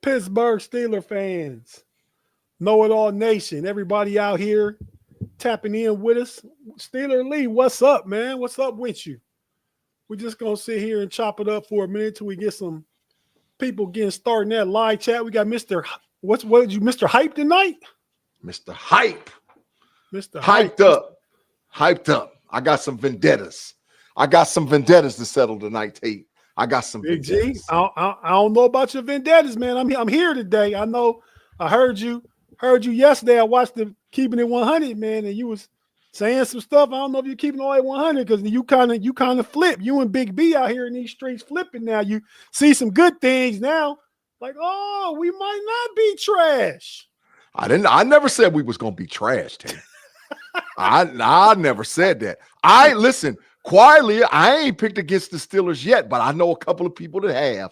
Pittsburgh Steelers fans, Know It All Nation, everybody out here tapping in with us. Steeler Lee, what's up, man? What's up with you? We're just gonna sit here and chop it up for a minute till we get some people getting started in that live chat. We got Mr. What did you, Mr. Hype tonight? Mr. Hype. Mr. Hyped up. Hyped up. I got some vendettas. To settle tonight, Tate. I got some Big-G. I don't know about your vendettas, man. I'm here today. I know I heard you yesterday. I watched the Keeping It 100, man, and you was saying some stuff. I don't know if you're keeping all at 100 because you kind of flip. You and Big B out here in these streets flipping now. You see some good things now. Like, oh, we might not be trash. I never said we was gonna be trash, Tate. I never said that. Listen, quietly, I ain't picked against the Steelers yet, but I know a couple of people that have.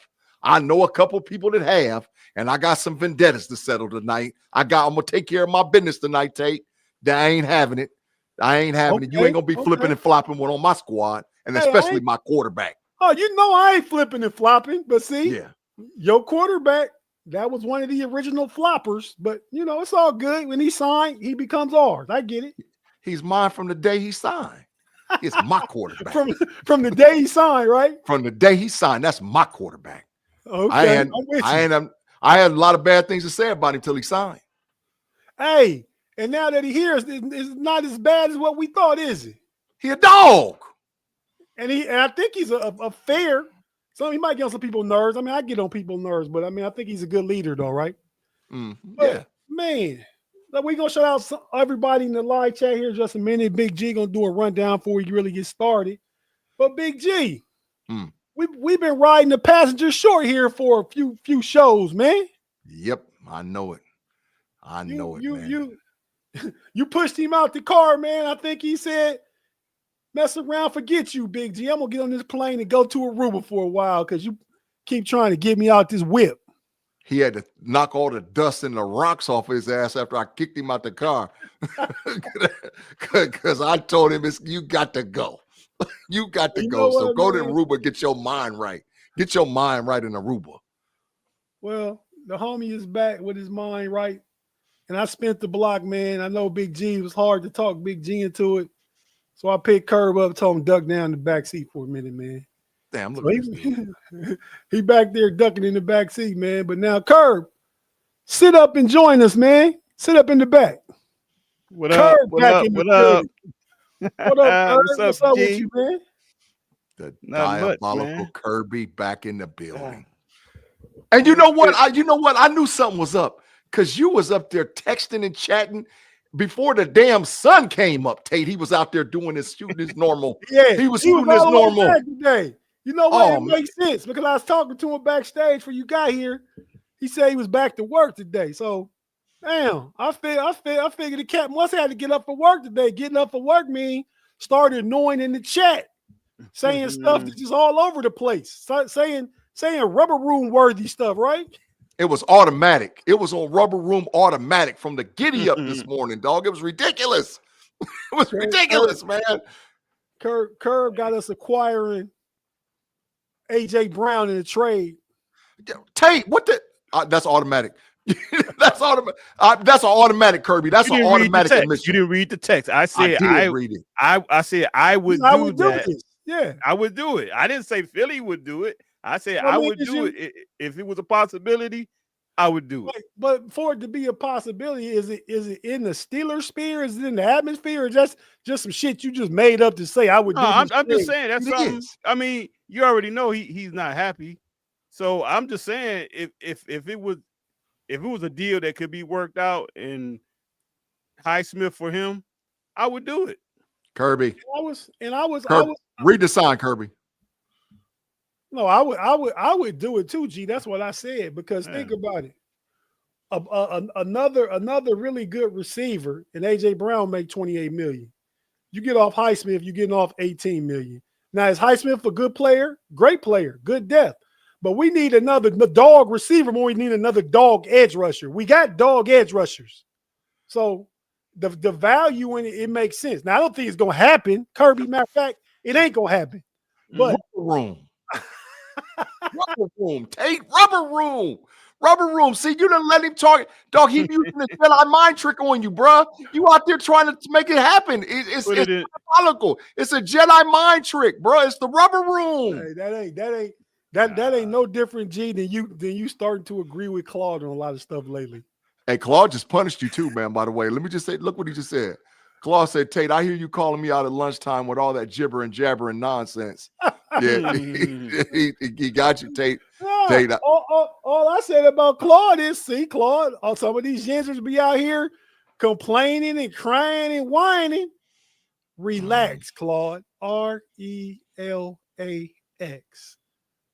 And I got some vendettas to settle tonight. I'm gonna take care of my business tonight, Tate. I ain't having it. it. You ain't gonna be flipping and flopping one on my squad, and especially my quarterback. Oh, you know I ain't flipping and flopping, but see, your quarterback, that was one of the original floppers. But you know, it's all good. When he signed, he becomes ours. I get it. He's mine from the day he signed. It's my quarterback. from the day he signed, right? From the day he signed, that's my quarterback. Okay, I had a lot of bad things to say about him till he signed. Hey, and now that he hears, it's not as bad as what we thought, is it? He a dog. And I think he's a fair. So he might get on some people's nerves. I mean, I get on people's nerves, but I mean, I think he's a good leader, though, right? Yeah. Man, we're going to shout out everybody in the live chat here in just a minute. Big G going to do a rundown before we really get started. But Big G, we've been riding the passenger short here for a few shows, man. Yep, I know it. Man. You pushed him out the car, man. I think he said, mess around, forget you, Big G. I'm going to get on this plane and go to Aruba for a while because you keep trying to get me out this whip. He had to knock all the dust and the rocks off his ass after I kicked him out the car. Because I told him, you got to go. You got to go. So go to Aruba, get your mind right. Get your mind right in Aruba. Well, the homie is back with his mind right. And I spent the block, man. I know Big G. It was hard to talk Big G into it. So I picked Kerb up, told him duck down in the back seat for a minute, man. Damn, look he back there ducking in the back seat, man. But now, Kerb, sit up and join us, man. Sit up in the back. What up? What up? What up, Kerb? What's up with you, man? The diabolical Kirby back in the building. And you know what? I knew something was up because you was up there texting and chatting before the damn sun came up. Tate, he was out there doing his shooting his normal. He was shooting his normal today. You know what? It makes sense because I was talking to him backstage before you got here. He said he was back to work today. So, damn, I figured the cat must have to get up for work today. Getting up for work means started annoying in the chat, saying stuff that's just all over the place, saying rubber room worthy stuff, right? It was automatic. It was on rubber room automatic from the giddy up this morning, dog. It was ridiculous. It was ridiculous, man. Kerb got us acquiring AJ Brown in a trade. Tate, what the? That's automatic. That's automatic. That's an automatic, Kirby. That's an automatic admission. You didn't read the text. I said I read it. I said I would do that. Yeah, I would do it. I didn't say Philly would do it. I said I would do it if it was a possibility. I would do it. But for it to be a possibility, is it in the Steelers sphere? Is it in the atmosphere? Or just some shit you just made up to say I would do? I'm just saying that's something. I mean, you already know he's not happy. So I'm just saying if it was a deal that could be worked out and Highsmith for him, I would do it. Kirby. I was read the sign, Kirby. No, I would do it too, G. That's what I said. Because think about it. Another really good receiver, and AJ Brown make $28 million. You get off Highsmith, you're getting off $18 million. Now, is Highsmith a good player? Great player, good depth. But we need another dog receiver more. We need another dog edge rusher. We got dog edge rushers. So the value in it makes sense. Now, I don't think it's going to happen. Kirby, matter of fact, it ain't going to happen. But room. rubber room, Tate. Rubber room. Rubber room. See, you didn't let him talk. Dog, he using the Jedi mind trick on you, bro. You out there trying to make it happen. It's diabolical. It's a Jedi mind trick, bro. It's the rubber room. Hey, that ain't no different, G, than you starting to agree with Claude on a lot of stuff lately. Hey, Claude just punished you too, man, by the way. Let me just say, look what he just said. Claude said, Tate, I hear you calling me out at lunchtime with all that gibber and jabber and nonsense. Yeah, he got you, Tate. Tate. All I said about Claude is, see, Claude, some of these youngsters be out here complaining and crying and whining. Relax, Claude. RELAX.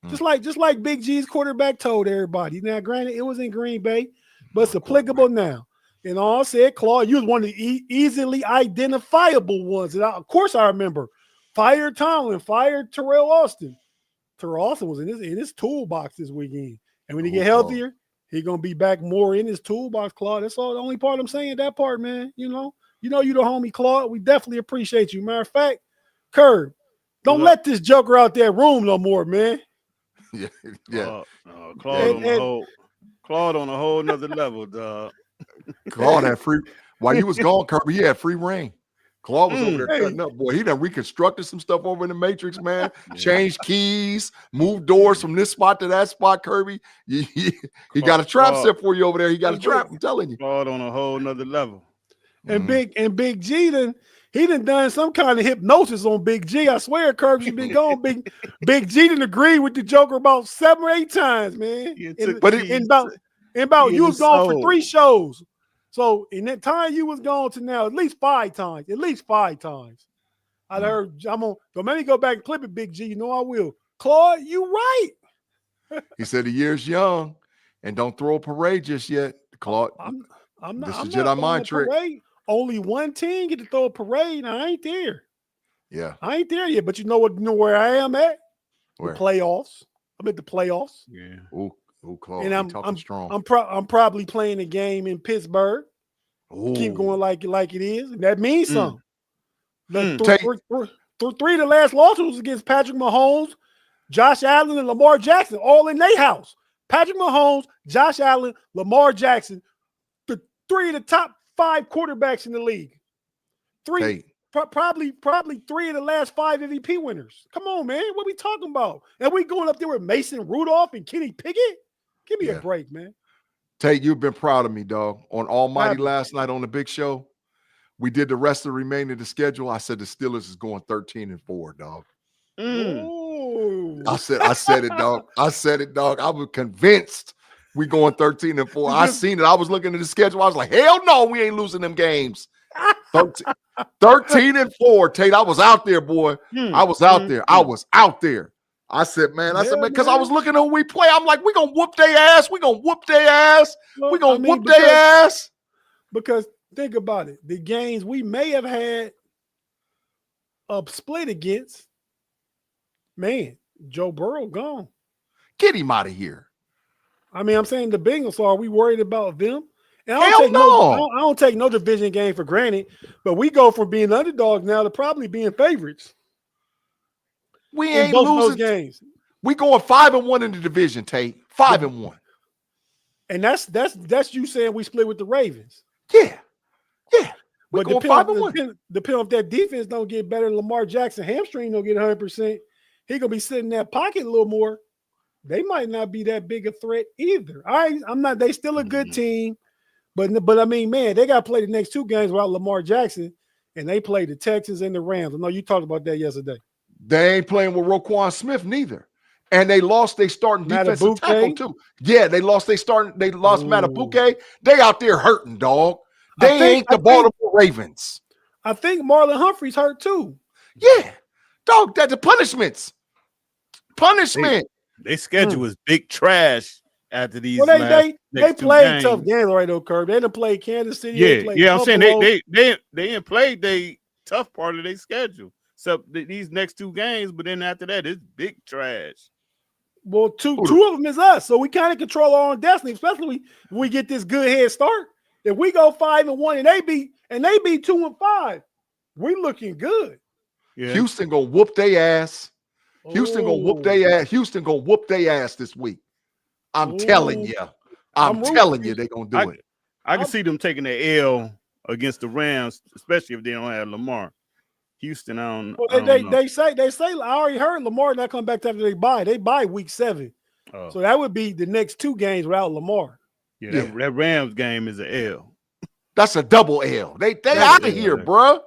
Just like Big G's quarterback told everybody. Now, granted, it was in Green Bay, but it's applicable now. And all I said, Claude, you was one of the easily identifiable ones. And of course, I remember fire Tomlin, fired Terrell Austin. Terrell Austin was in his toolbox this weekend. And when he get healthier, he's gonna be back more in his toolbox, Claude. That's all the only part I'm saying. That part, man. You know you the homie, Claude. We definitely appreciate you. Matter of fact, Kerb, don't let this joker out that room no more, man. Yeah. Claude on a whole nother level, dog. Claude had free while you was gone, Kirby. He had free reign. Claude was over there cutting up, boy. He done reconstructed some stuff over in the Matrix, man. Changed keys, moved doors from this spot to that spot, Kirby. He got a trap set for you over there. He got a trap. I'm telling you. Claude on a whole nother level. And Big G done some kind of hypnosis on Big G. I swear, Kirby, she been gone. Big G didn't agree with the Joker about 7 or 8 times, man. About you was gone for 3 shows. So in that time you was gone to now, at least 5 times. At least 5 times. I heard don't let me go back and clip it, Big G. You know I will. Claude, you right. He said the year's young and don't throw a parade just yet. Claude. I'm not. This is Jedi mind trick. Parade. Only one team get to throw a parade. And I ain't there. Yeah. I ain't there yet. But you know where I am at? Where? The playoffs. I'm at the playoffs. Yeah. Ooh, Claude, and I'm strong. I'm probably playing a game in Pittsburgh. Keep going like it is. And that means something. Three of the last losses was against Patrick Mahomes, Josh Allen, and Lamar Jackson, all in their house. Patrick Mahomes, Josh Allen, Lamar Jackson, the 3 of the top 5 quarterbacks in the league. Probably 3 of the last 5 MVP winners. Come on, man. What we talking about? And we going up there with Mason Rudolph and Kenny Pickett? Give me a break, man. Tate, you've been proud of me, dog. On Almighty last night on the big show, we did the rest of the remainder of the schedule. I said the Steelers is going 13-4, dog. I said it, dog. I was convinced we going 13-4. I seen it. I was looking at the schedule. I was like, hell no, we ain't losing them games. 13-4, Tate. I was out there, boy. I was out there. I said, man, because I was looking at who we play. I'm like, we gonna whoop their ass. We gonna whoop their ass. Because think about it. The games we may have had a split against, man, Joe Burrow gone. Get him out of here. I mean, I'm saying the Bengals, are we worried about them? And I don't take no division game for granted, but we go from being underdogs now to probably being favorites. We ain't losing those games. We going 5-1 in the division, Tate. 5-1. And that's you saying we split with the Ravens. Yeah. But depending if that defense don't get better, Lamar Jackson hamstring don't get 100%. He gonna be sitting in that pocket a little more. They might not be that big a threat either. I'm not. They still a good team, but I mean, man, they got to play the next 2 games without Lamar Jackson, and they play the Texans and the Rams. I know you talked about that yesterday. They ain't playing with Roquan Smith neither. And they lost their starting defensive tackle too. Yeah, they lost Matabuke. They out there hurting, dog. They ain't the Baltimore Ravens. I think Marlon Humphrey's hurt too. Yeah. Dog, that's the punishments. Punishment. They schedule is big trash after these. Well, they played tough games right though, Kerb. They done played Kansas City. Yeah. I'm saying they didn't play the tough part of their schedule. So these next 2 games, but then after that, it's big trash. Well, two of them is us, so we kind of control our own destiny, especially when we get this good head start. If we go 5-1 and they be 2-5, we looking good. Yeah. Houston gonna whoop their ass. Houston gonna whoop their ass. Houston gonna whoop their ass this week. I'm telling you. I'm telling you they're gonna do it. I can see them taking the L against the Rams, especially if they don't have Lamar. Houston, I don't know. They say I already heard Lamar not come back after they bye. They bye week 7. Oh. So that would be the next 2 games without Lamar. Yeah, that Rams game is an L. That's a double L. They out of here, bro.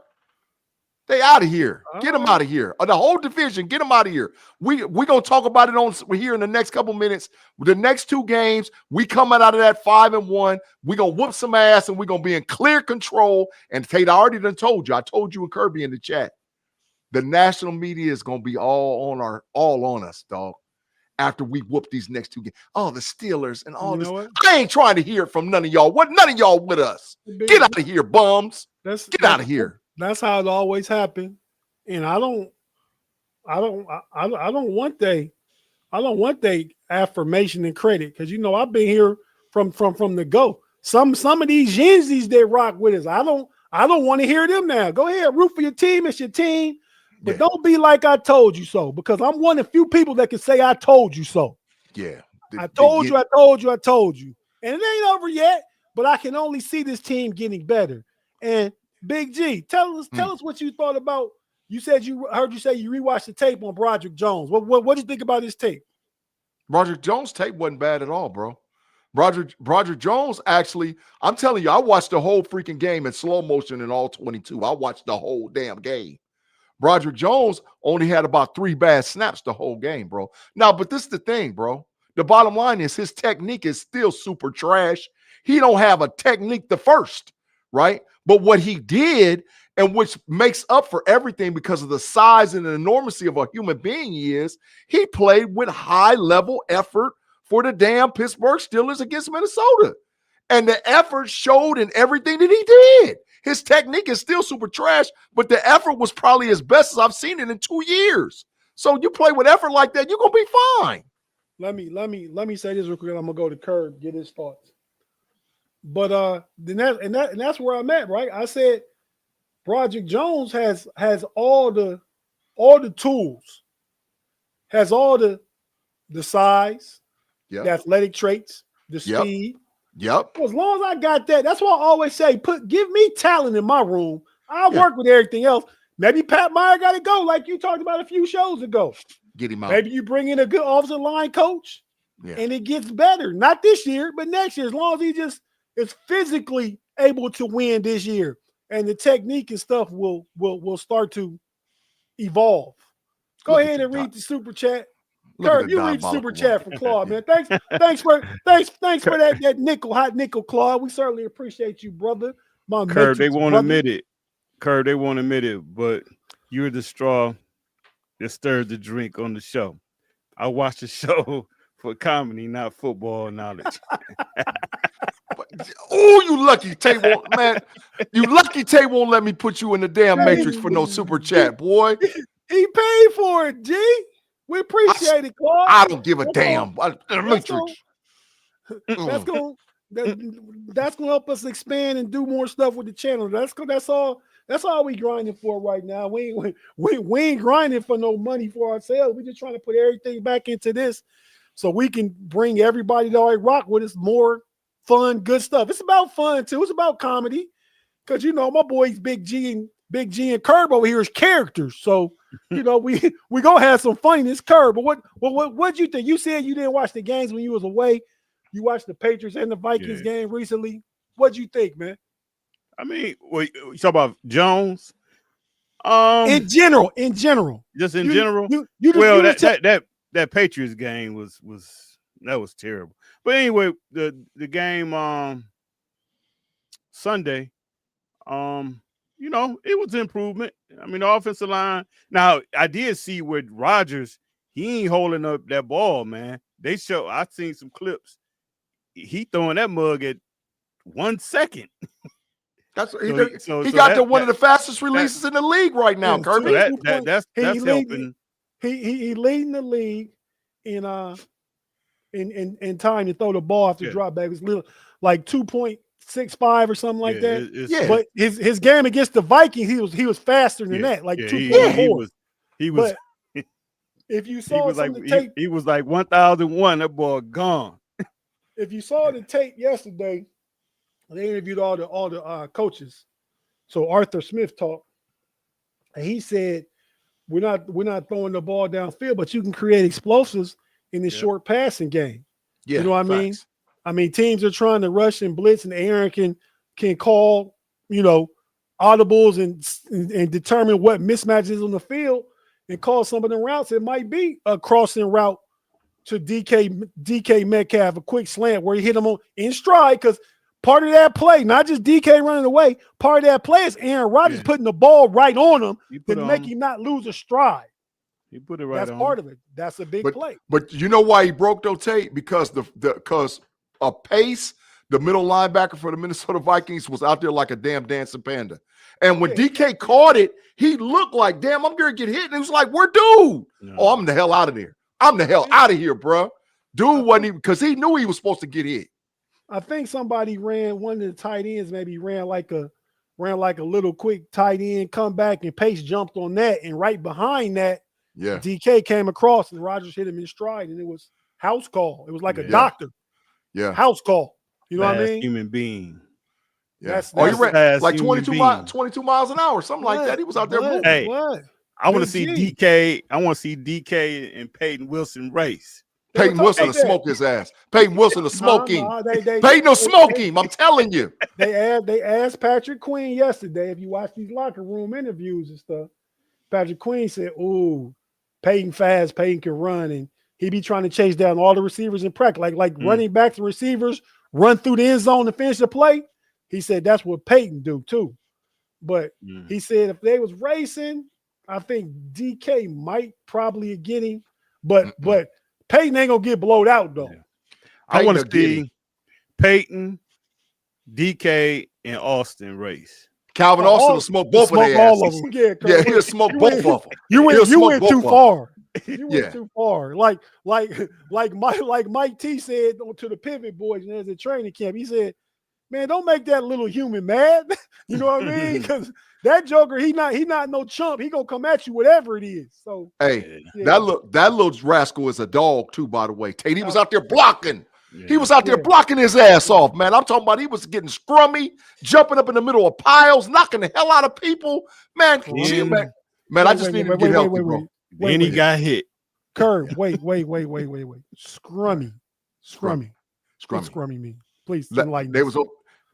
They out of here. Get them out of here. The whole division, get them out of here. We gonna talk about it we're here in the next couple minutes. The next 2 games, we coming out of that 5-1. We gonna whoop some ass and we're gonna be in clear control. And Tate, I already done told you. I told you and Kirby in the chat. The national media is gonna be all on us, dog. After we whoop these next 2 games. Oh, the Steelers and all this. I ain't trying to hear it from none of y'all. None of y'all with us. Get out of here, bums. Get out of here. That's how it always happened. And I don't want they affirmation and credit, because I've been here from the go. Some of these Yenzies that rock with us, I don't want to hear them now. Go ahead, root for your team. It's your team. But don't be like I told you so, because I'm one of the few people that can say I told you so. Yeah. I told you. And it ain't over yet, but I can only see this team getting better. And Big-G, tell us what you thought about. You said heard you say you rewatched the tape on Broderick Jones. What did you think about his tape? Broderick Jones' tape wasn't bad at all, bro. Broderick Jones, actually, I'm telling you, I watched the whole freaking game in slow motion in all 22. I watched the whole damn game. Broderick Jones only had about 3 bad snaps the whole game, bro. Now, but this is the thing, bro. The bottom line is his technique is still super trash. He don't have a technique the first, right? But what he did, and which makes up for everything because of the size and the enormity of a human being he played with high-level effort for the damn Pittsburgh Steelers against Minnesota. And the effort showed in everything that he did. His technique is still super trash, but the effort was probably as best as I've seen it in 2 years. So you play with effort like that, you're gonna be fine. Let me say this real quick. I'm gonna go to Kerb, get his thoughts. But that's where I'm at, right? I said Broderick Jones has all the tools, has all the size, the athletic traits, the speed. Yep. As long as I got that, that's why I always say, give me talent in my room. I'll work with everything else. Maybe Pat Meyer got to go, like you talked about a few shows ago. Get him out. Maybe you bring in a good offensive line coach, and it gets better. Not this year, but next year, as long as he just is physically able to win this year, and the technique and stuff will start to evolve. Go ahead and read the super chat. Kerb, you read the super chat from Claude, man. Thanks for that nickel, hot nickel, Claude. We certainly appreciate you, brother. Kerb, they won't admit it. Kerb, they won't admit it, but you're the straw that stirred the drink on the show. I watch the show for comedy, not football knowledge. Oh, you lucky Tate won't, man. You lucky Tate won't let me put you in the damn matrix for no super chat, boy. He paid for it, G. We appreciate it, Claude. I don't give a damn. That's gonna help us expand and do more stuff with the channel. That's all we grinding for right now. We ain't grinding for no money for ourselves. We just trying to put everything back into this so we can bring everybody that already rock with us more fun, good stuff. It's about fun too. It's about comedy, because my boys Big-G and Kerb over here is characters. So we gonna have some fun in this Kerb. But what you think? You said you didn't watch the games when you was away. You watched the Patriots and the Vikings game recently. What'd you think, man? I mean, you talk about Jones? In general. Just in general. That Patriots game was terrible. But anyway, the game Sunday, it was improvement. I mean, the offensive line. Now, I did see with Rodgers, he ain't holding up that ball, man. I've seen some clips. He throwing that mug at 1 second. That's he got one of the fastest releases in the league right now, Kirby. That's helping. He leading the league in time to throw the ball after drop back. It was little like 2.65 or something like that. But his game against the Vikings, he was faster than that, like 2.4. He was If you saw he was like 1001. That boy gone. If you saw the tape yesterday, they interviewed all the coaches. So Arthur Smith talked, and he said, "We're not throwing the ball downfield, but you can create explosives in the short passing game." Yeah, you know what I mean? I mean, teams are trying to rush and blitz, and Aaron can call, audibles and determine what mismatches on the field and call some of the routes. It might be a crossing route to DK Metcalf, a quick slant where he hit him in stride, because part of that play, not just DK running away, part of that play is Aaron Rodgers putting the ball right on him to make him not lose a stride. He put it right on. That's part of it. That's a big play. But you know why he broke though, Tate? Because because Pace, the middle linebacker for the Minnesota Vikings, was out there like a damn dancing panda. And when DK caught it, he looked like, damn, I'm going to get hit. And it was like, we're dude. No. Oh, I'm the hell out of there. I'm the hell out of here, bro. Dude wasn't even, because he knew he was supposed to get hit. I think somebody one of the tight ends maybe ran like a little quick tight end comeback, and Pace jumped on that, and right behind that, DK came across and Rodgers hit him in stride, and it was house call. It was like a doctor. Yeah. House call. You know what I mean? Human being. Yeah. He ran like 22 miles an hour, something like that. He was out there moving. Hey, I want to see DK. I want to see DK and Peyton Wilson race. Peyton Wilson will smoke his ass. Peyton Wilson will smoke him. Peyton will smoke him. I'm telling you. They asked Patrick Queen yesterday, if you watch these locker room interviews and stuff, Patrick Queen said, "Ooh, Peyton fast, Peyton can run, and he be trying to chase down all the receivers in practice, like running backs and receivers run through the end zone to finish the play." He said that's what Peyton do too. But he said if they was racing, I think DK might probably get him, but Peyton ain't gonna get blowed out though. Yeah. I want to see Peyton, DK, and Austin race. Calvin Austin will smoke both of their asses. Yeah, he'll smoke both of them. You went too far. You went too far. Like Mike T said to the Pivot Boys and there's a training camp. He said, "Man, don't make that little human mad." You know what I mean? Because that Joker, he not no chump. He gonna come at you, whatever it is. So hey, that little rascal is a dog too, by the way. Tate, he was out there blocking. Yeah. He was out there blocking his ass off, man. I'm talking about he was getting scrummy, jumping up in the middle of piles, knocking the hell out of people. Man, I just need to get healthy, bro. Then he got hit. Kerb, wait. Scrummy. What scrummy mean? Please enlighten me.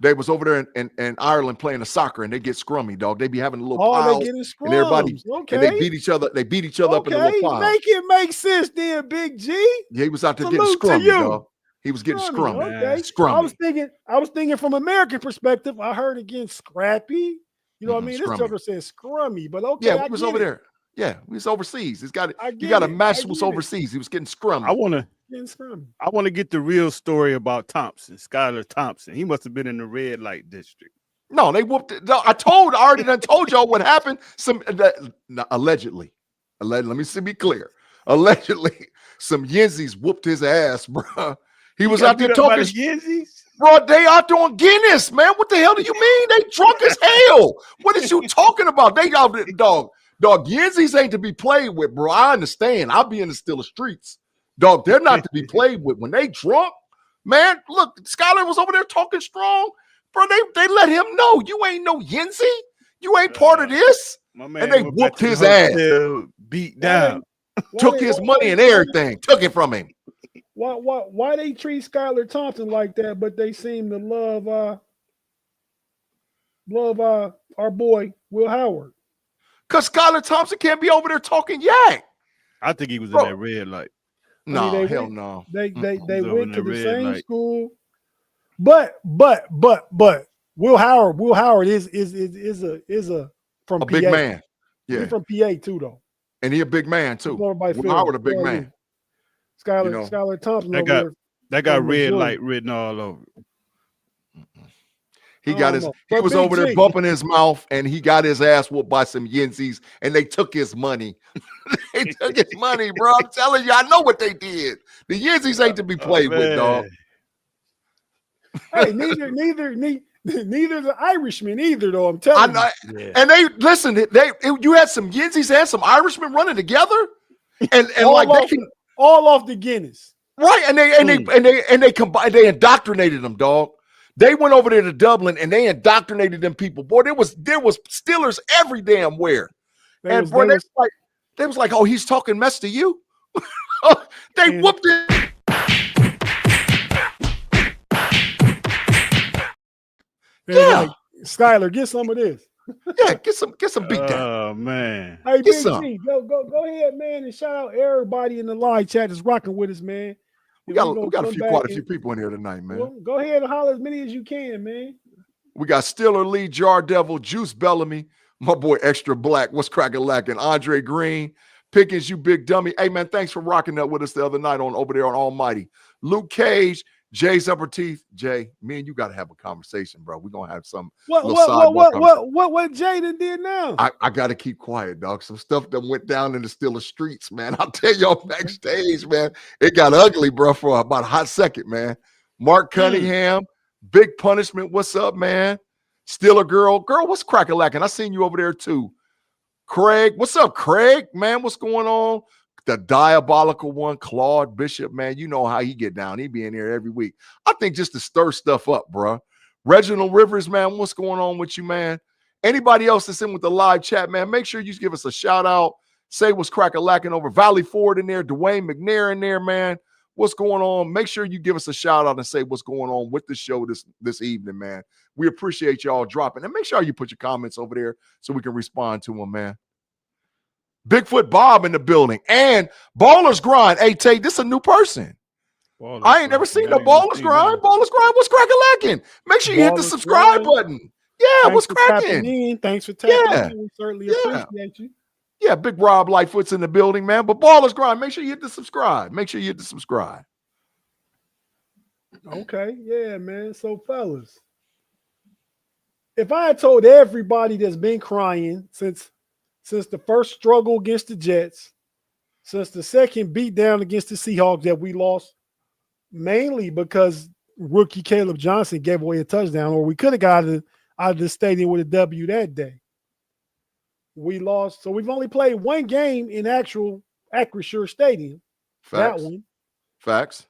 They was over there in Ireland playing the soccer, and they get scrummy, dog. They be having a little piles, they getting scrums. And everybody, and they beat each other. They beat each other up in the little piles. Make it make sense, then, Big G. Yeah, he was out there getting scrummy, dog. He was getting scrummy. Okay. Scrummy. I was thinking from American perspective. I heard again scrappy. You know what I mean? This joker said scrummy, but okay. Yeah, he was over there. Yeah, he was overseas. He got a match was overseas. He was getting scrummy. I want to get the real story about Thompson, Skylar Thompson. He must have been in the red light district. No, they whooped it. No, I already done told y'all what happened. Allegedly. Let me be clear. Allegedly, some Yinzies whooped his ass, bro. He was out there talking. Yinzies? Bro, they out there on Guinness, man. What the hell do you mean? They drunk as hell. What is you talking about? They out there, dog, Yinzies ain't to be played with, bro. I understand. I'll be in the Steelers streets. Dog, they're not to be played with. When they drunk, man, look, Skylar was over there talking strong. Bro, they let him know you ain't no Yinzy. You ain't part of this. And they whooped his ass. Beat down. Took his money and everything. Took it from him. Why they treat Skylar Thompson like that, but they seem to love our boy Will Howard? Because Skylar Thompson can't be over there talking yak. I think he was in that red light. No, hell no. They went to the same school, but Will Howard is from a PA. big man. Yeah, he's from PA too, though. And he a big man too. Will Howard a big man. Skylar Thompson. That got red light written all over. He was over there bumping his mouth, and he got his ass whooped by some Yinzies, and they took his money. They took his money, bro. I'm telling you, I know what they did. The Yinzies ain't to be played with, dog. Hey, neither the Irishmen either, though. I'm telling you. And they listen. You had some Yinzies and some Irishmen running together. And like all off the Guinness. Right. And they combined, they indoctrinated them, dog. They went over there to Dublin and they indoctrinated them people. Boy, there was Steelers every damn where. They was like, oh, he's talking mess to you. They whooped it. Yeah, like, Skyler, get some of this. Yeah, get some beat down. Oh man. Hey, Big-G, go ahead, man, and shout out everybody in the live chat that's rocking with us, man. We got quite a few people in here tonight, man. Well, go ahead and holler as many as you can, man. We got Steeler Lee, Jar Devil, Juice Bellamy, my boy Extra Black, what's cracking lacking, Andre Green, Pickens, you big dummy. Hey man, thanks for rocking that with us the other night over there on Almighty. Luke Cage, Jay's Upper Teeth. Jay, me and you got to have a conversation, bro. We're gonna have some. What Jay did now? I got to keep quiet, dog. Some stuff that went down in the Steelers streets, man. I'll tell y'all backstage, man. It got ugly, bro, for about a hot second, man. Mark Cunningham, Big Punishment. What's up, man? Steeler girl, what's cracking lacking? I seen you over there too. Craig, what's up, Craig? Man, what's going on? The diabolical one, Claude Bishop, man, you know how he get down. He be in here every week. I think just to stir stuff up, bro. Reginald Rivers, man, what's going on with you, man? Anybody else that's in with the live chat, man, make sure you give us a shout out. Say what's cracking lacking over. Valley Ford in there, Dwayne McNair in there, man. What's going on? Make sure you give us a shout out and say what's going on with the show this evening, man. We appreciate y'all dropping. And make sure you put your comments over there so we can respond to them, man. Bigfoot Bob in the building and Ballers Grind. Hey, Tate, this is a new person. I ain't never seen no Ballers Grind. Ballers Grind, what's cracking lacking? Make sure you hit the subscribe button. Yeah, what's cracking? Thanks for tapping in. We certainly appreciate you. Yeah, Big Rob Lightfoot's in the building, man. But Ballers Grind, make sure you hit the subscribe. Okay, yeah, man. So, fellas, if I had told everybody that's been crying since the first struggle against the Jets, since the second beatdown against the Seahawks that we lost, mainly because rookie Caleb Johnson gave away a touchdown, or we could have got out of the stadium with a W that day. We lost. So we've only played one game in actual Acrisure Stadium. Facts. That one. Facts.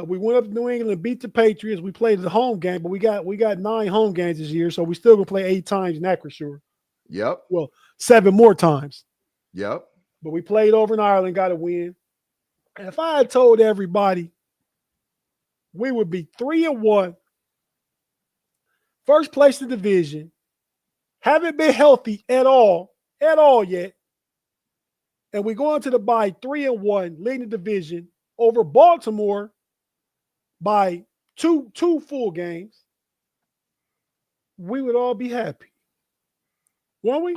We went up to New England and beat the Patriots. We played the home game, but we got 9 home games this year, so we still gonna play 8 times in Acrisure. Yep. Well, 7 more times. Yep. But we played over in Ireland, got a win. And if I had told everybody we would be 3-1, first place in the division, haven't been healthy at all yet, and we go into the bye 3-1, leading the division over Baltimore by two full games, we would all be happy. Won't we?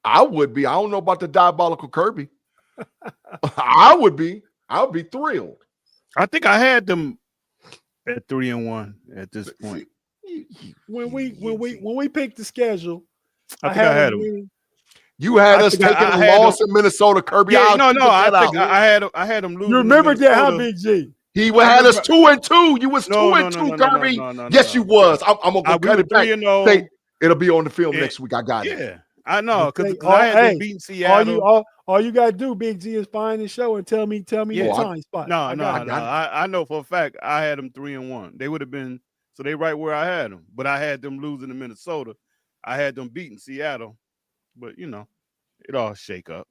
I would be. I don't know about the diabolical Kirby. I would be thrilled. I think I had them at 3-1 at this point. When we picked the schedule, I had them. You had us taking a loss in Minnesota, Kirby. Yeah, I had them losing. You remember that, huh, Big-G? He had us 2-2. You was 2-2, Kirby. Yes, you was. I'm gonna cut it back. It'll be on the film next week. I got it. Yeah, I know because I had them beating Seattle. All you gotta do, Big-G, is find the show and tell me your time spot. I know for a fact I had them 3-1. They would have been they right where I had them, but I had them losing to Minnesota. I had them beating Seattle, but it all shake up.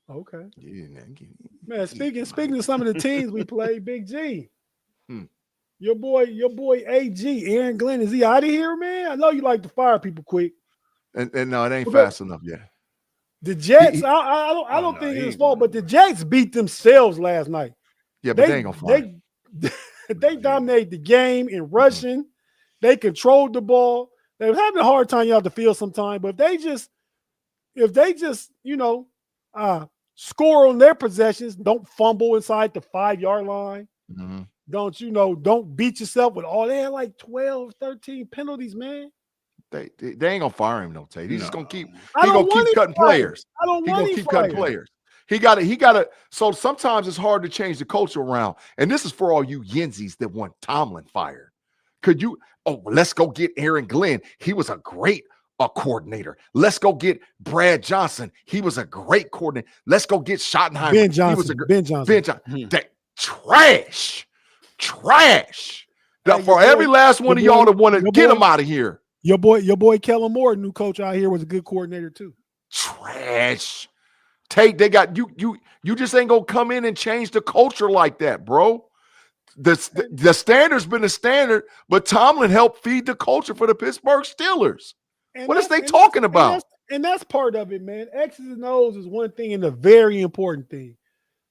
Okay. Yeah, man. Speaking of some of the teams we played, Big-G. Your boy AG, Aaron Glenn, is he out of here, man? I know you like to fire people quick. And no, it ain't fast enough yet. The Jets, I don't think it's his fault, but the Jets beat themselves last night. Yeah, but they ain't gonna fire. They dominated the game in rushing. They controlled the ball. They were having a hard time out the field sometimes, but if they just score on their possessions, don't fumble inside the 5-yard line. Mm-hmm. Don't beat yourself with all. They had like 12, 13 penalties, man. They ain't gonna fire him, though, Tate. He's just gonna keep. He's gonna keep cutting players. I don't want to keep cutting players. He got to. So sometimes it's hard to change the culture around. And this is for all you Yinzies that want Tomlin fired. Could you? Oh, let's go get Aaron Glenn. He was a great a coordinator. Let's go get Brad Johnson. He was a great coordinator. Let's go get Schottenheimer. Ben Johnson. He was Ben Johnson. That trash. For every last one of y'all that want to get him out of here. Your boy Kellen Moore, new coach out here, was a good coordinator too. Trash. Tate, they got you just ain't gonna come in and change the culture like that, bro. The standard's been the standard, but Tomlin helped feed the culture for the Pittsburgh Steelers. What is they talking about? And that's part of it, man. X's and O's is one thing and a very important thing.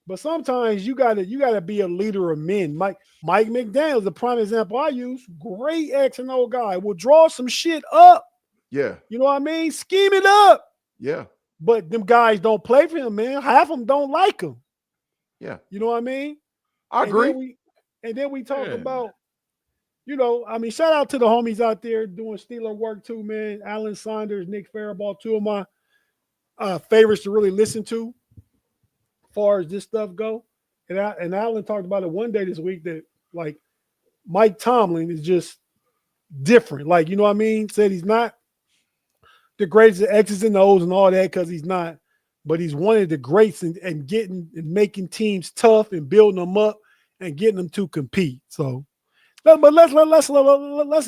But sometimes you gotta be a leader of men. Mike McDaniel's a prime example I use. Great X and O guy. Will draw some shit up. Yeah. You know what I mean? Scheme it up. Yeah. But them guys don't play for him, man. Half of them don't like him. Yeah. You know what I mean? I agree. And then we talk about, shout out to the homies out there doing Steeler work too, man. Alan Saunders, Nick Faribault, two of my favorites to really listen to as far as this stuff go. And Alan talked about it one day this week that, like, Mike Tomlin is just different. Like, you know what I mean? Said he's not the greatest at X's and O's and all that because he's not, but he's one of the greats and getting and making teams tough and building them up and getting them to compete. So, but let's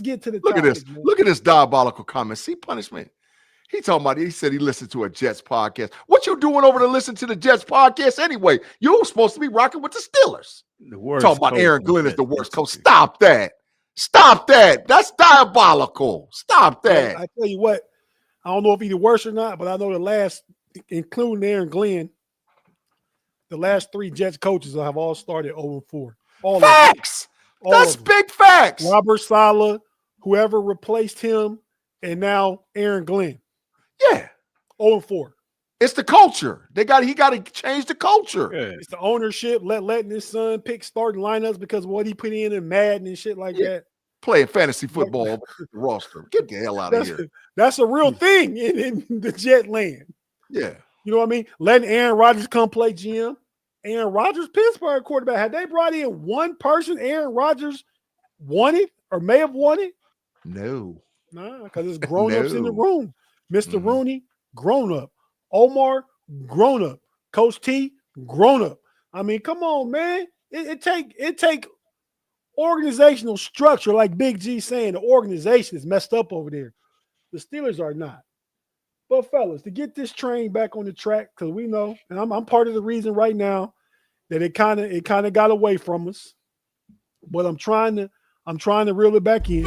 get to the look topic, at this. Man. Look at this diabolical comment. See punishment. He said he listened to a Jets podcast. What you doing over to listen to the Jets podcast anyway? You're supposed to be rocking with the Steelers. Talking about Aaron Glenn is the worst coach. Stop that. That's diabolical. Stop that. I tell you what, I don't know if he's the worst or not, but I know the last, including Aaron Glenn, the last 3 Jets coaches have all started 0-4. All facts. That's big facts. Robert Saleh, whoever replaced him, and now Aaron Glenn. Yeah. 0-4. It's the culture. He got to change the culture. Yeah. It's the ownership, letting his son pick starting lineups because of what he put in Madden and shit like that. Playing fantasy football over the roster. Get the hell out of here. That's a real thing in the Jet land. Yeah. You know what I mean? Letting Aaron Rodgers come play GM. Aaron Rodgers, Pittsburgh quarterback. Had they brought in one person Aaron Rodgers wanted or may have wanted? No. Nah, because it's grown-ups in the room. Mr. Rooney, grown up. Omar, grown up. Coach T, grown up. I mean, come on, man. It take organizational structure, like Big G saying. The organization is messed up over there. The Steelers are not. But fellas, to get this train back on the track, because we know, and I'm part of the reason right now that it kind of got away from us. But I'm trying to reel it back in.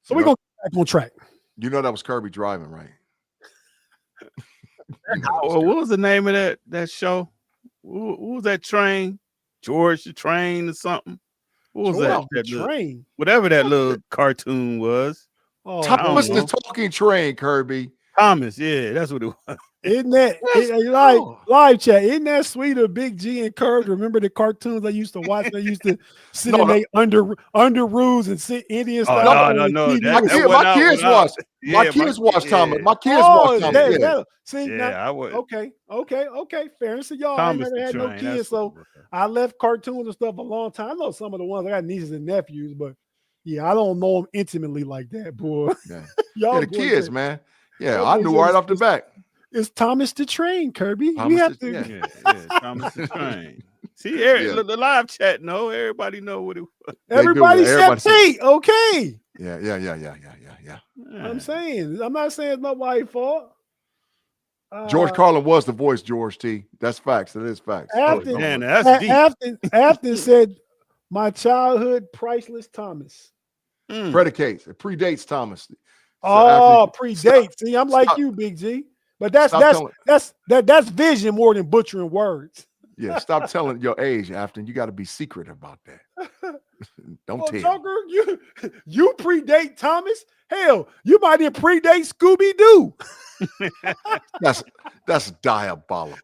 So we're gonna get back on track. You know that was Kirby driving, right? What was the name of that show? What was that train? George the Train or something? What was that train? Whatever that little cartoon was. Oh, Thomas the Talking Train, Kirby. Thomas, yeah, that's what it was. Isn't that live chat? Isn't that sweet of Big G and Kerb? Remember the cartoons I used to watch? They used to sit in they under rules and sit Indian style. No. My kids watch. My kids watch Thomas. My kids watch Thomas. I would. Okay. Fairness to y'all. I never had no kids, so I left cartoons and stuff a long time. I know some of the ones I got nieces and nephews, but yeah, I don't know them intimately like that, boy. Yeah, y'all the kids, say, man. Yeah, I knew right off the bat. It's Thomas the Train, Kirby. Thomas we have to. Thomas the Train. See, the live chat. No, everybody know what it was. Everybody said Tate. Okay. Yeah. I'm not saying it's nobody's fault. George Carlin was the voice, George T. That's facts. It is facts. Afton said, "My childhood priceless Thomas." Predicates. It predates Thomas. Predates. See, I'm like you, Big G. But that's vision more than butchering words. Yeah, stop telling your age, Afton. You got to be secret about that. Don't tell. Tucker, you predate Thomas. Hell, you might even predate Scooby-Doo. That's diabolical.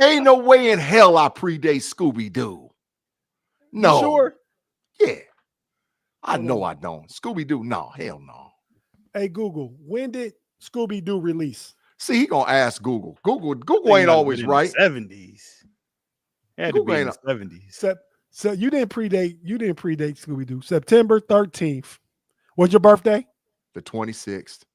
Ain't no way in hell I predate Scooby-Doo. No. You sure? Yeah. I know I don't. Scooby-Doo, no. Hell no. Hey, Google, when did Scooby-Doo release? See, he gonna ask Google. Google ain't always right. 70s. Had to be in the 70s. So you didn't predate Scooby-Doo. September 13th. What's your birthday? The 26th.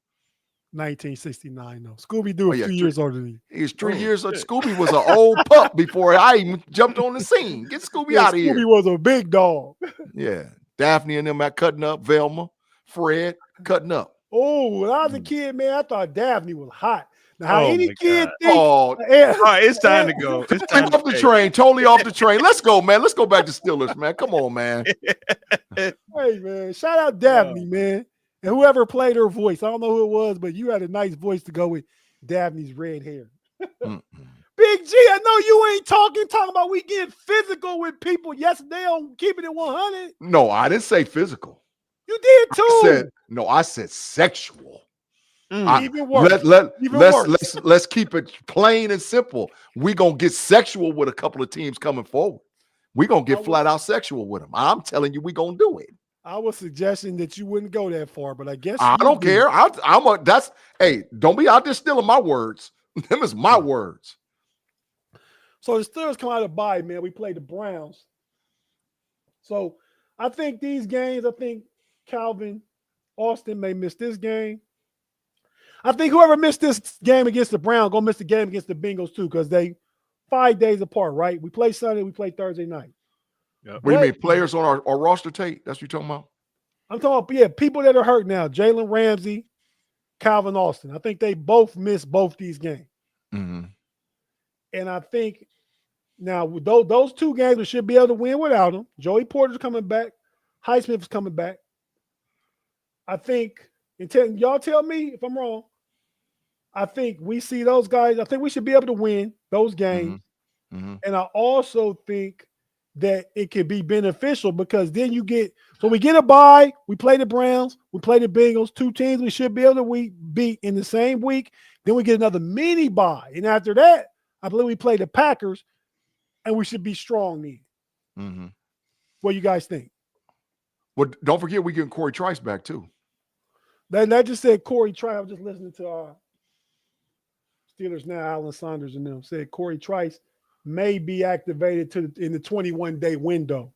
1969. No, Scooby-Doo a few years older than you. He's 3 years old. Scooby was an old pup before I even jumped on the scene. Get Scooby out of here. Scooby was a big dog. Yeah. Daphne and them out cutting up. Velma, Fred, cutting up. Oh, when I was a kid, man, I thought Daphne was hot. Now, how any kid think? It's time to go. It's time off the train. Totally off the train. Let's go, man. Let's go back to Steelers, man. Come on, man. Hey, man. Shout out Daphne, man. And whoever played her voice. I don't know who it was, but you had a nice voice to go with Daphne's red hair. Big G, I know you ain't talking about we getting physical with people yesterday on Keeping It 100. No, I didn't say physical. You did too. I said sexual. Even worse. Let's keep it plain and simple. We're going to get sexual with a couple of teams coming forward. We're going to get flat out sexual with them. I'm telling you, we're going to do it. I was suggesting that you wouldn't go that far, but I guess I don't care. Don't be out there stealing my words. Them is my words. So the Steelers come out of bye, man. We played the Browns. So I think these games, Calvin Austin may miss this game. I think whoever missed this game against the Browns gonna miss the game against the Bengals too, because they 5 days apart, right? We play Sunday, we play Thursday night. Yep. What do you mean, players on our roster, Tate? That's what you're talking about? I'm talking about, people that are hurt now. Jalen Ramsey, Calvin Austin. I think they both missed both these games. Mm-hmm. And I think now those two games we should be able to win without them. Joey Porter's coming back. Highsmith's coming back. I think, y'all tell me if I'm wrong, I think we see those guys. I think we should be able to win those games. Mm-hmm. And I also think that it could be beneficial because then we get a bye, we play the Browns, we play the Bengals, two teams we should be able to beat in the same week. Then we get another mini bye. And after that, I believe we play the Packers and we should be strong then. Mm-hmm. What do you guys think? Well, don't forget we getting Corey Trice back too. That just said Corey Trice. I was just listening to Steelers Now, Alan Saunders and them said Corey Trice may be activated in the 21-day window,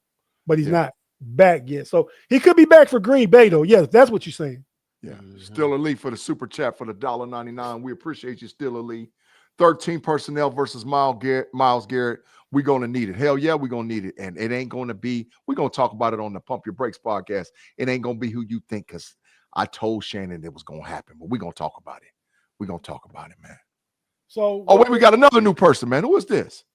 but he's not back yet. So he could be back for Green Bay, though. Yes, that's what you're saying. Yeah. Still Elite for the super chat for the $1.99. We appreciate you, Still Elite. 13 personnel versus Myles Garrett. We're going to need it. Hell yeah, we're going to need it. And it ain't going to be, we're going to talk about it on the Pump Your Brakes podcast. It ain't going to be who you think, because I told Shannon it was going to happen, but we're going to talk about it. We're going to talk about it, man. So, wait, we got another new person, man. Who is this?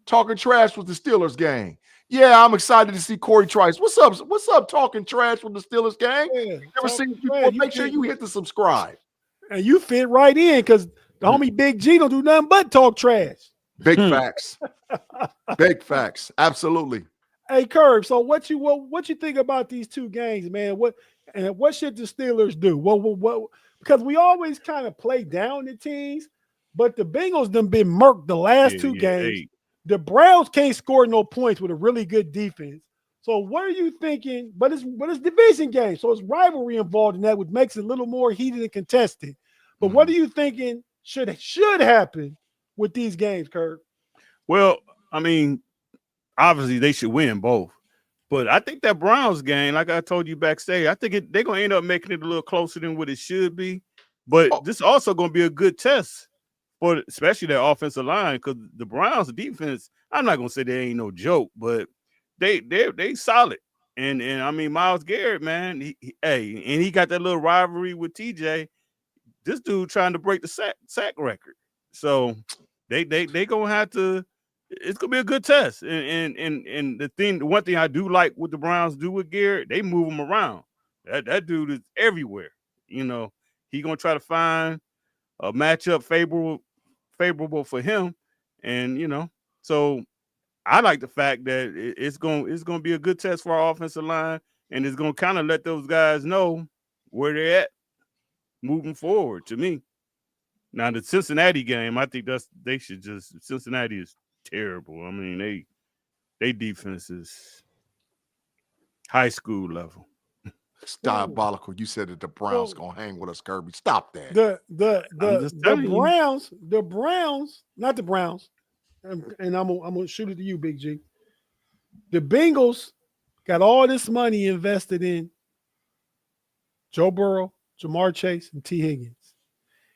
Talking trash with the Steelers gang. Yeah, I'm excited to see Corey Trice. What's up? What's up, talking trash with the Steelers gang? Yeah, never seen you before. Make sure you hit the subscribe. And you fit right in because the homie Big G don't do nothing but talk trash. Big facts. Big facts. Absolutely. Hey, Kerb, so what you think about these two games, man? What should the Steelers do? What because we always kind of play down the teams, but the Bengals done been murked the last two games. Hey. The Browns can't score no points with a really good defense. So what are you thinking? But it's division game, so it's rivalry involved in that, which makes it a little more heated and contested. But what are you thinking should happen with these games, Kerb? Well, I mean, obviously they should win both. But I think that Browns game, like I told you backstage, I think they're going to end up making it a little closer than what it should be. But this is also going to be a good test for especially their offensive line, because the Browns defense, I'm not going to say they ain't no joke, but they solid. And I mean, Myles Garrett, man, he got that little rivalry with TJ. This dude trying to break the sack record. So they going to have to, it's going to be a good test. And the one thing I do like what the Browns do with Garrett, they move him around. That dude is everywhere. You know, he going to try to find a matchup favorable for him. And, you know, so I like the fact that it's going to be a good test for our offensive line, and it's going to kind of let those guys know where they're at moving forward, to me. Now, the Cincinnati game, I think Cincinnati is terrible. I mean, they defense is high school level. It's diabolical. You said that the Browns gonna hang with us, Kirby. Stop that. The Browns, not the Browns. and I'm gonna shoot it to you, Big G. The Bengals got all this money invested in Joe Burrow, Jamar Chase, and T. Higgins.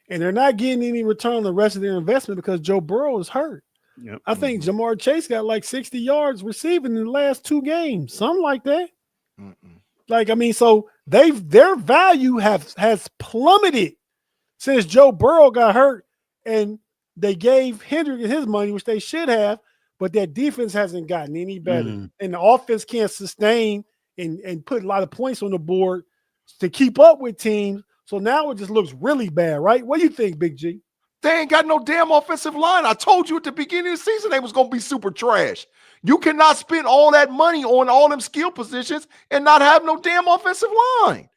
And they're not getting any return on the rest of their investment because Joe Burrow is hurt. Yep. I think Jamar Chase got like 60 yards receiving in the last 2 games, something like that. Like, I mean, so their value has plummeted since Joe Burrow got hurt, and they gave Hendrick his money, which they should have, but that defense hasn't gotten any better. And the offense can't sustain and put a lot of points on the board to keep up with teams. So now it just looks really bad, right? What do you think, Big G? They ain't got no damn offensive line. I told you at the beginning of the season they was going to be super trash. You cannot spend all that money on all them skill positions and not have no damn offensive line.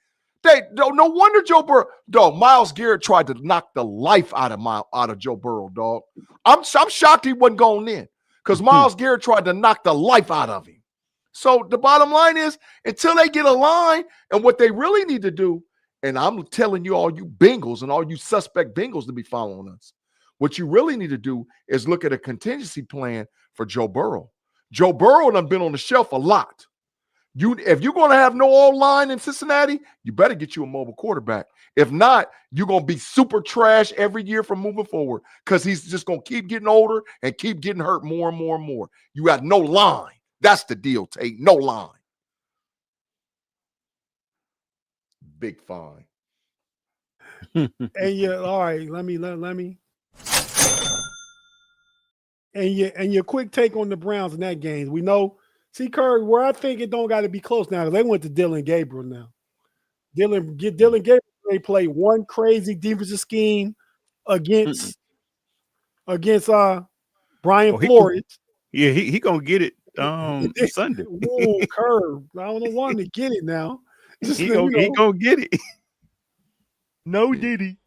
No wonder Joe Burrow, dog. Myles Garrett tried to knock the life out of Joe Burrow, dog. I'm shocked he wasn't going in because Myles Garrett tried to knock the life out of him. So the bottom line is, until they get a line, and what they really need to do, and I'm telling you, all you Bengals and all you suspect Bengals to be following us, what you really need to do is look at a contingency plan for Joe Burrow. Joe Burrow done been on the shelf a lot. If you're going to have no all-line in Cincinnati, you better get you a mobile quarterback. If not, you're going to be super trash every year from moving forward because he's just going to keep getting older and keep getting hurt more and more and more. You got no line. That's the deal, Tate. No line. Big fine. And yeah, all right, let me. And your quick take on the Browns in that game. We know, see, Kerb, where I think it don't got to be close now because they went to Dylan Gabriel now. Dylan Gabriel, they play one crazy defensive scheme against Brian Flores. He gonna get it Sunday. Whoa, Kerb. I don't want him to get it now. He gonna get it. No Diddy.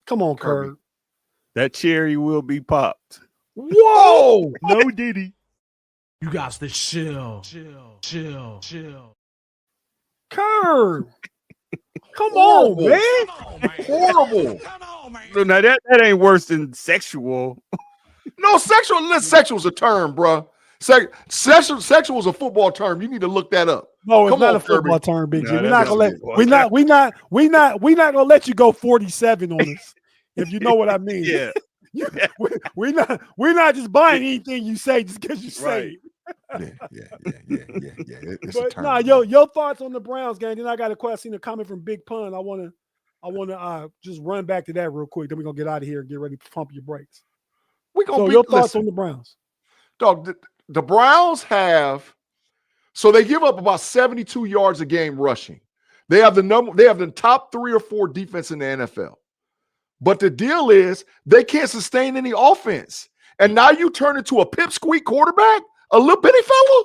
Come on, Kerb. That cherry will be popped. Whoa! No Diddy. You got to chill. Kerb. Come on, man. Horrible. So now that ain't worse than sexual. No, sexual is a term, bro. Sexual is a football term. You need to look that up. No, it's not a football term, Big G. We're not gonna let you go 47 on us. If you know what I mean. Yeah. We're not just buying anything you say just because you say it. Yeah. It's but nah, your thoughts on the Browns game. Then I got a question, a comment from Big Pun. I wanna just run back to that real quick. Then we're gonna get out of here and get ready to pump your brakes. Your thoughts on the Browns. Dog, the Browns so they give up about 72 yards a game rushing. They have the top 3 or 4 defense in the NFL. But the deal is they can't sustain any offense. And now you turn into a pipsqueak quarterback, a little bitty fella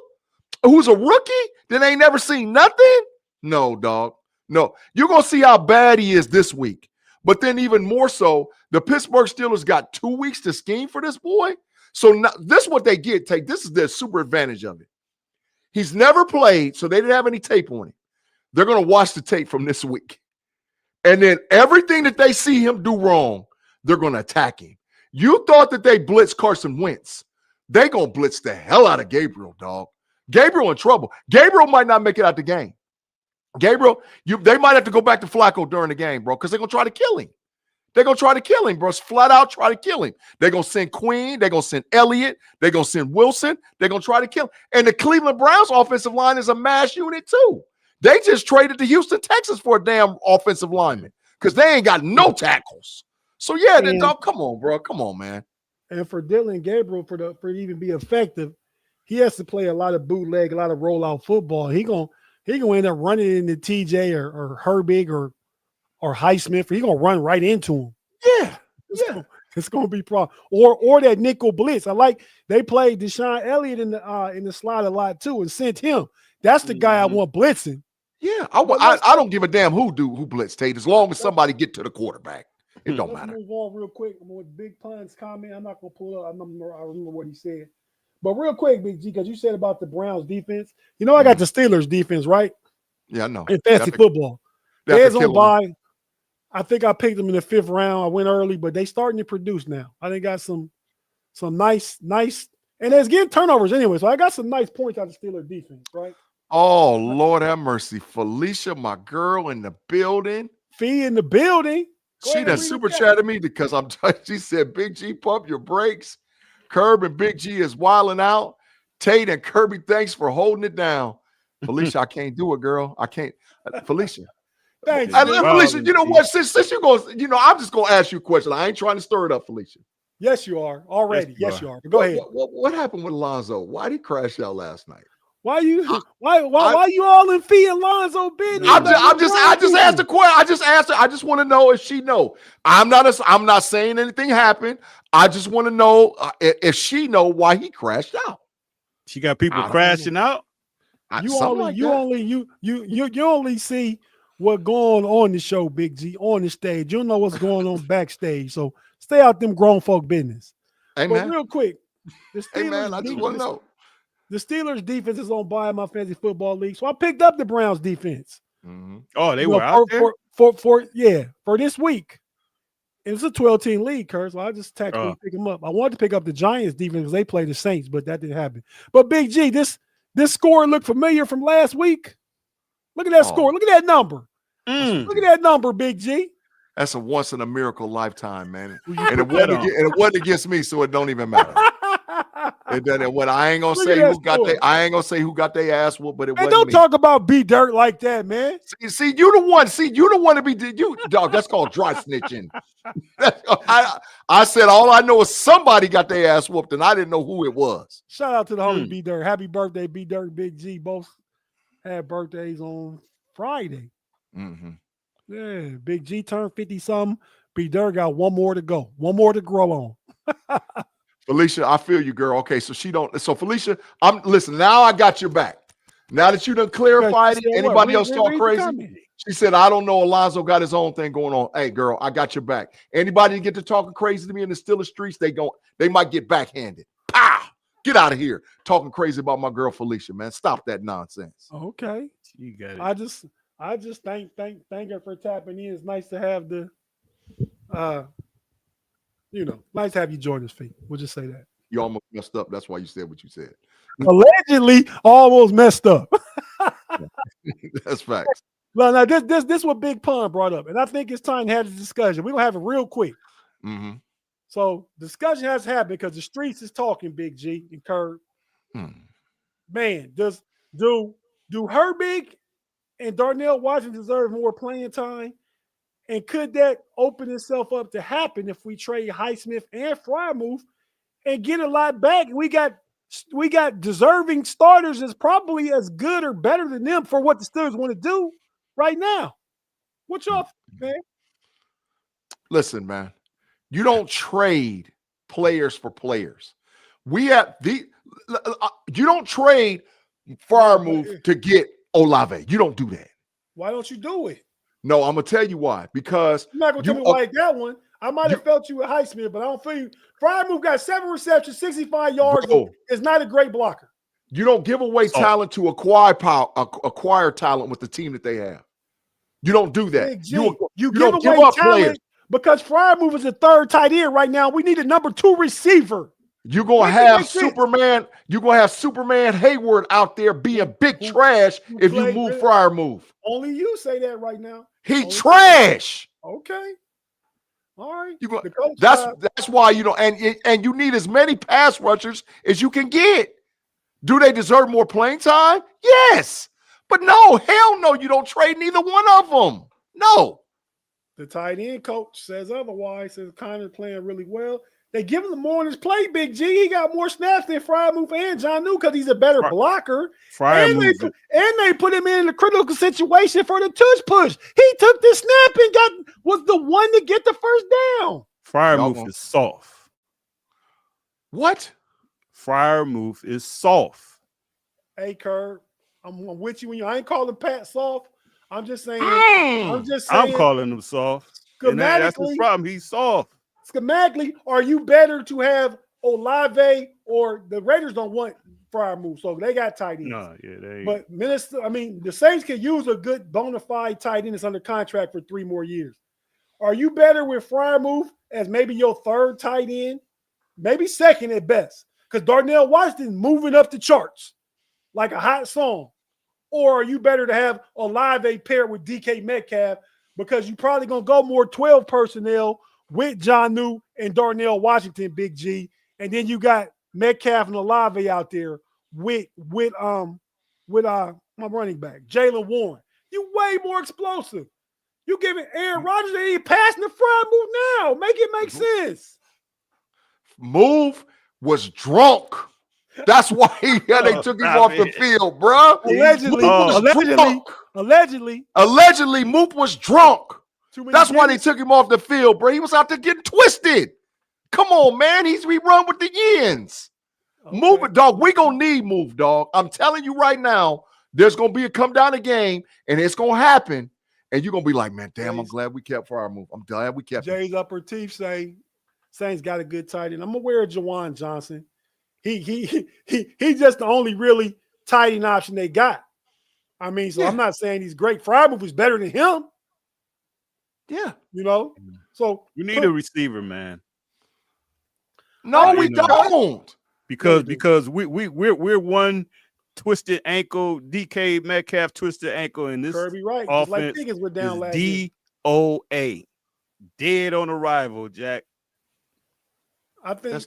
who's a rookie that ain't never seen nothing? No, dog. No. You're going to see how bad he is this week. But then even more so, the Pittsburgh Steelers got 2 weeks to scheme for this boy. So now, this is what they get, Tate. This is their super advantage of it. He's never played, so they didn't have any tape on him. They're going to watch the tape from this week. And then everything that they see him do wrong, they're going to attack him. You thought that they blitzed Carson Wentz. They going to blitz the hell out of Gabriel, dog. Gabriel in trouble. Gabriel might not make it out the game. Gabriel, they might have to go back to Flacco during the game, bro, because they're going to try to kill him. They're going to try to kill him, bro. Flat out try to kill him. They're going to send Queen. They're going to send Elliott. They're going to send Wilson. They're going to try to kill him. And the Cleveland Browns offensive line is a mass unit too. They just traded to Houston, Texas for a damn offensive lineman because they ain't got no tackles. So, yeah, dog, come on, bro. Come on, man. And for Dylan Gabriel, for it to even be effective, he has to play a lot of bootleg, a lot of rollout football. He gonna end up running into TJ or Herbig or Highsmith. He gonna run right into him. Yeah, it's gonna be problem. Or that nickel blitz. I like they played Deshaun Elliott in the slot a lot too and sent him. That's the guy I want blitzing. Yeah, I don't give a damn who blitz, Tate, as long as somebody get to the quarterback. It don't matter. Move on real quick with Big Pun's comment. I'm not gonna pull it up. I remember what he said. But real quick, Big G, because you said about the Browns defense. You know, I got the Steelers defense, right? Yeah, I know. In fantasy football. There's on bye. I think I picked them in the 5th round. I went early, but they starting to produce now. I think got some nice, and it's getting turnovers anyway. So I got some nice points out of Steelers defense, right? Oh, Lord have mercy. Felicia, my girl in the building. Fee in the building. She done super chatted me because she said, Big G, pump your brakes. Kerb and Big G is wilding out. Tate and Kirby, thanks for holding it down. Felicia, I can't do it, girl. I can't. Felicia. Thanks. Felicia, you know what? Since you're going, I'm just going to ask you a question. I ain't trying to stir it up, Felicia. Yes, you are already. Yes, you are. But go ahead. What happened with Lonzo? Why did he crash out last night? Why you all in Fee and Lonzo business? I just asked the question. I just asked her. I just want to know if she know. I'm not saying anything happened. I just want to know if she know why he crashed out. She got people crashing out. You only see what going on the show, Big G, on the stage. You don't know what's going on backstage. So stay out them grown folk business. Hey, but man. Real quick, the Steelers, hey, man, I just want to know. The Steelers defense is on buy in my fantasy football league. So I picked up the Browns defense. Mm-hmm. Oh, they were out there? For this week. And it's a 12-team league, Kurt. So I just tactically pick them up. I wanted to pick up the Giants defense because they play the Saints, but that didn't happen. But Big G, this score looked familiar from last week. Look at that score. Look at that number. Look at that number, Big G. That's a once in a miracle lifetime, man. And it wasn't against me, so it don't even matter. It doesn't. What I ain't gonna say who got their ass whooped, but it wasn't. Don't me. Talk about B Dirt like that, man. See, you the one. See, you the one to be you, dog. That's called dry snitching. I said all I know is somebody got their ass whooped, and I didn't know who it was. Shout out to the homie B Dirt. Happy birthday, B Dirt, Big G. Both had birthdays on Friday. Mm-hmm. Yeah, Big G turned 50-something. B Dirt got one more to go, one more to grow on. Felicia, I feel you, girl. Okay, so Felicia, listen, now I got your back. Now that you done clarified it, anybody else talk crazy? She said, I don't know. Alonzo got his own thing going on. Hey, girl, I got your back. Anybody get to talking crazy to me in the Steelers streets, they might get backhanded. Pow! Get out of here. Talking crazy about my girl Felicia, man. Stop that nonsense. Okay. You got it. I just thank her for tapping in. It's nice to have nice to have you join us, Fee. We'll just say that. You almost messed up. That's why you said what you said. Allegedly, almost messed up. That's facts. Now this what Big Pun brought up, and I think it's time to have this discussion. We're gonna have it real quick. Mm-hmm. So discussion has happened because the streets is talking, Big G and Kerb. Man, do Herbig and Darnell Washington deserve more playing time? And could that open itself up to happen if we trade Highsmith and Freiermuth and get a lot back? We got deserving starters that's probably as good or better than them for what the Steelers want to do right now. What's up, man? Listen, man, you don't trade players for players. You don't trade Freiermuth to get Olave. You don't do that. Why don't you do it? No, I'm gonna tell you why. Because you're not gonna tell me why you got one. I might have felt you with Highsmith, but I don't feel you. Freiermuth got 7 receptions, 65 yards. Is not a great blocker. You don't give away talent to acquire talent with the team that they have. You don't do that. You give away talent players because Freiermuth is the third tight end right now. We need a number 2 receiver. You're gonna have Superman. You're gonna have Superman Hayward out there being big trash if you move Freiermuth. Only you say that right now. He trash. Okay. All right. That's why you don't and you need as many pass rushers as you can get. Do they deserve more playing time? Yes. But no, hell no, you don't trade neither one of them. No. The tight end coach says otherwise. Says kind of playing really well. They give him the more on his play, Big G. He got more snaps than Freiermuth and John New because he's a better blocker. And they put him in a critical situation for the tush push. He took the snap and was the one to get the first down. Freiermuth is soft. What? Freiermuth is soft. Hey, Kerb, I'm with you when I ain't calling Pat soft. I'm just saying. I'm calling him soft. And that's the problem. He's soft. Schematically, are you better to have Olave or the Raiders don't want Freiermuth, so they got tight ends. No, yeah, but the Saints could use a good bona fide tight end that's under contract for 3 more years. Are you better with Freiermuth as maybe your third tight end maybe second at best. Because Darnell Washington moving up the charts like a hot song. Or are you better to have Olave paired with DK Metcalf because you're probably going to go more 12 personnel with Jonnu and Darnell Washington, Big G. And then you got Metcalf and Olave out there with my running back, Jaylen Warren. You way more explosive. You giving Aaron Rodgers and he passing the front move now. Make it make sense. Move was drunk. That's why they took him off the field, bro. Allegedly, Moop was drunk. That's why they took him off the field, bro. He was out there getting twisted. Come on, man. We run with the ends. Okay. Move it, dog. We gonna need Move, dog. I'm telling you right now, there's gonna be a come down the game, and it's gonna happen. And you're gonna be like, man, damn, I'm glad we kept for our move. I'm glad we kept. Jay's upper teeth say Saints got a good tight end. I'm aware of Jawan Johnson. He's just the only really tight end option they got. I mean, so I'm not saying he's great. Freiermuth is better than him. Yeah. So you need a receiver, man. No, we don't. Because we're one twisted ankle, DK Metcalf twisted ankle, and this Kirby right. offense like Higgins went down last DOA. Dead on arrival, Jack. I think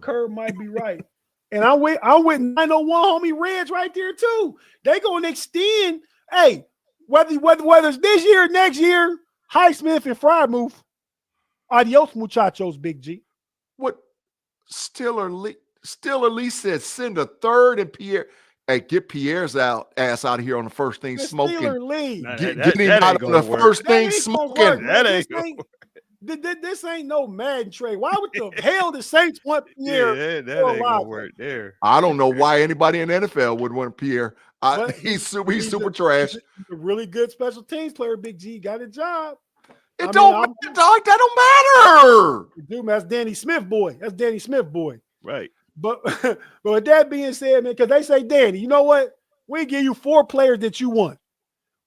Kerb might be right. And I went 901 homie Reds right there too. They gonna extend. Hey, whether it's this year or next year, Highsmith and Freiermuth. Adios, muchachos, Big G. What Stiller Lee said send a third and Pierre. Hey, get Pierre's ass out of here on the first thing smoking. Get him out on the first thing smoking. That ain't gonna work. This ain't no Madden trade. Why would the hell the Saints want Pierre? That ain't gonna work there. I don't know why anybody in the NFL would want Pierre. He's super trash. He's a really good special teams player. Big G got a job. That don't matter. Dude, man, that's Danny Smith boy. Right. But with that being said, man, because they say, Danny, you know what? We give you 4 players that you want.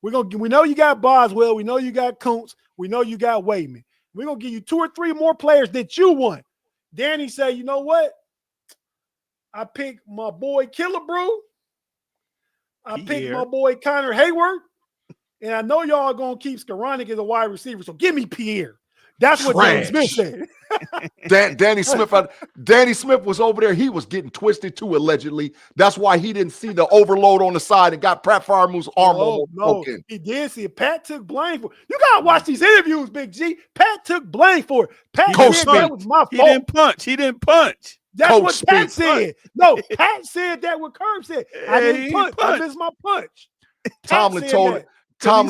We know you got Boswell. We know you got Kuntz. We know you got Wayman. We're going to give you 2 or 3 more players that you want. Danny say, you know what? I picked my boy Killebrew. I picked my boy Connor Hayward. And I know y'all going to keep Skoranek as a wide receiver. So give me Pierre. That's what Danny Smith said. Danny Smith was over there. He was getting twisted too, allegedly. That's why he didn't see the overload on the side and got Pratt Freiermuth's arm broken. He did see it. Pat took blame for it. You got to watch these interviews, Big G. Pat took blame for it. Pat said that was my fault. He didn't punch. That's Coach what Pat said. No, Pat said that what Kerb said. I didn't punch. I missed my punch. Tomlin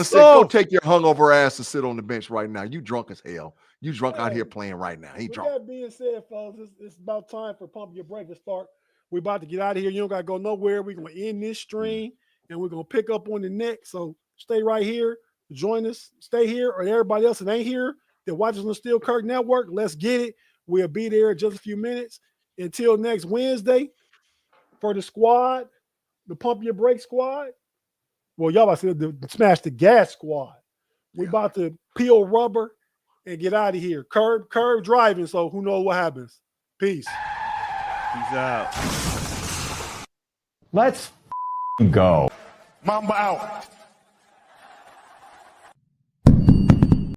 said, go take your hungover ass and sit on the bench right now. You drunk as hell. You drunk out here playing right now. He drunk. That being said, fellas, it's about time for Pump Your Break to start. We're about to get out of here. You don't got to go nowhere. We're going to end this stream, and we're going to pick up on the next. So stay right here. Join us. Stay here. Or everybody else that ain't here that watches on the Steel Curtain Network, let's get it. We'll be there in just a few minutes. Until next Wednesday for the squad, the Pump Your Break squad. Well, y'all about to say the Smash the Gas squad. We about to peel rubber and get out of here. Kerb driving, so who knows what happens. Peace. Peace out. Let's go. Mamba out.